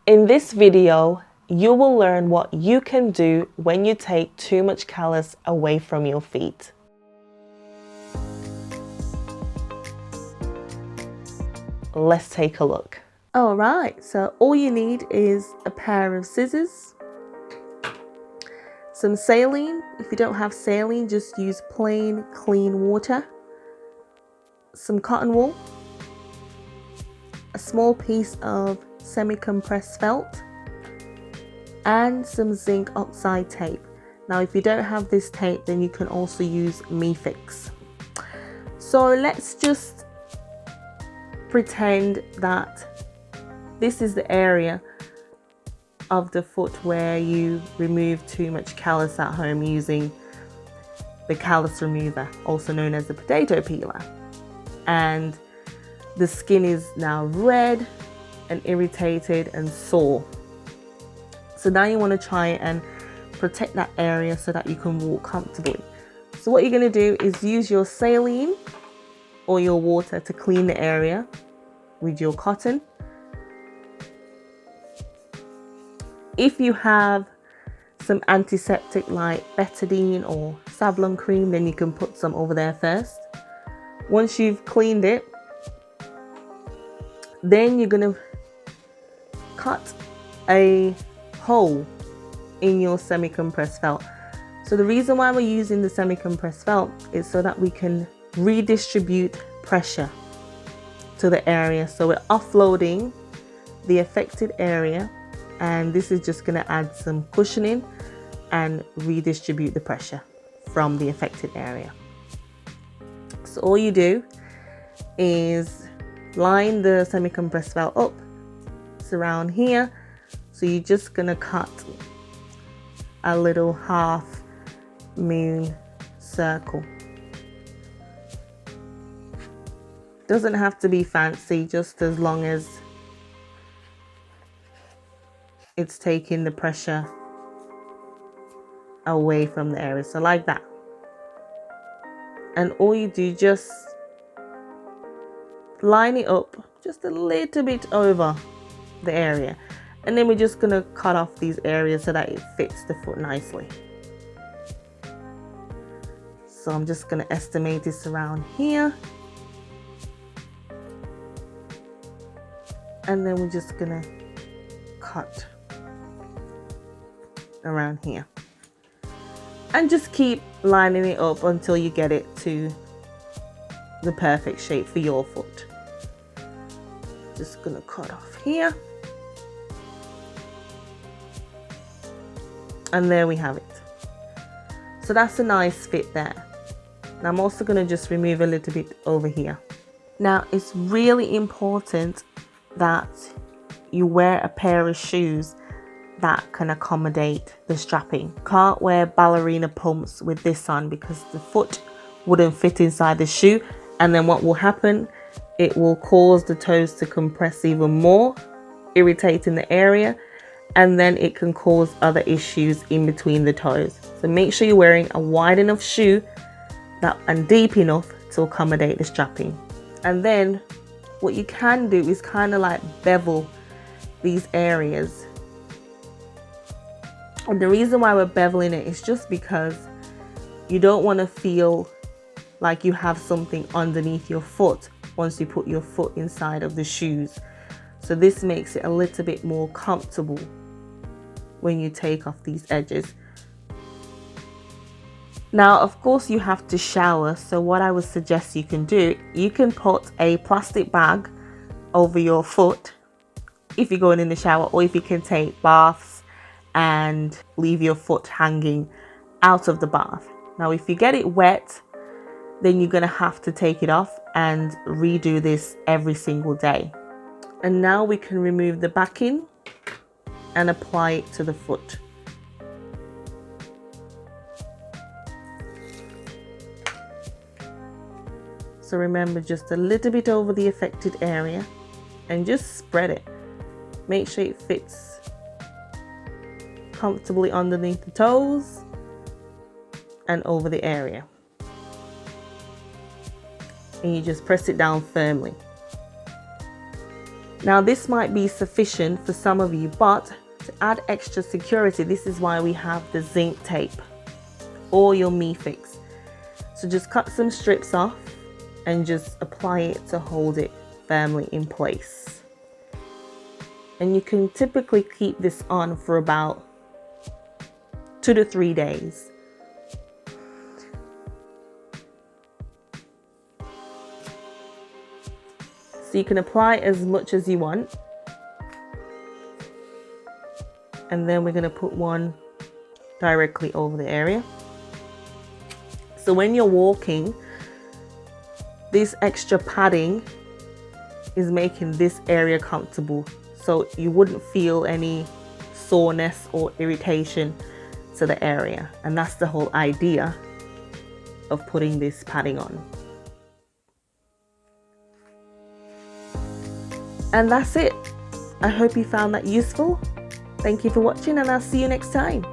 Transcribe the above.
In this video, you will learn what you can do when you take too much callus away from your feet. Let's take a look. Alright, so all you need is a pair of scissors, some saline. If you don't have saline, just use plain clean water, some cotton wool, a small piece of semi-compressed felt, and some zinc oxide tape. Now if you don't have this tape, then you can also use Me-Fix. So let's just pretend that this is the area of the foot where you remove too much callus at home using the callus remover, also known as the potato peeler. And the skin is now red and irritated and sore. So now you want to try and protect that area so that you can walk comfortably. So what you're going to do is use your saline or your water to clean the area with your cotton. If you have some antiseptic like betadine or Savlon cream, then you can put some over there first. Once you've cleaned it, then you're going to cut a hole in your semi-compressed felt. So the reason why we're using the semi-compressed felt is so that we can redistribute pressure to the area. So we're offloading the affected area, and this is just going to add some cushioning and redistribute the pressure from the affected area. So all you do is line the semi-compressed felt up. It's around here. So you're just going to cut a little half moon circle. Doesn't have to be fancy, just as long as it's taking the pressure away from the area. So like that. And all you do, just line it up just a little bit over the area. And then we're just going to cut off these areas so that it fits the foot nicely. So I'm just going to estimate this around here. And then we're just going to cut around here. And just keep lining it up until you get it to the perfect shape for your foot. Just going to cut off here. And there we have it. So that's a nice fit there. Now I'm also going to just remove a little bit over here. Now it's really important that you wear a pair of shoes that can accommodate the strapping. Can't wear ballerina pumps with this on because the foot wouldn't fit inside the shoe, and then what will happen, it will cause the toes to compress even more, irritating the area, and then it can cause other issues in between the toes. So make sure you're wearing a wide enough shoe and deep enough to accommodate the strapping. And then what you can do is kind of like bevel these areas. And the reason why we're beveling it is just because you don't want to feel like you have something underneath your foot once you put your foot inside of the shoes. So this makes it a little bit more comfortable when you take off these edges. Now, of course, you have to shower. So what I would suggest you can do, you can put a plastic bag over your foot if you're going in the shower, or if you can take baths and leave your foot hanging out of the bath. Now, if you get it wet, then you're going to have to take it off and redo this every single day. And now we can remove the backing and apply it to the foot. So remember, just a little bit over the affected area and just spread it. Make sure it fits comfortably underneath the toes and over the area. And you just press it down firmly. Now this might be sufficient for some of you, but to add extra security, this is why we have the zinc tape or your Meefix. So just cut some strips off and just apply it to hold it firmly in place. And you can typically keep this on for about 2 to 3 days. So you can apply as much as you want. And then we're going to put one directly over the area. So when you're walking, this extra padding is making this area comfortable. So you wouldn't feel any soreness or irritation to the area. And that's the whole idea of putting this padding on. And that's it. I hope you found that useful. Thank you for watching, and I'll see you next time.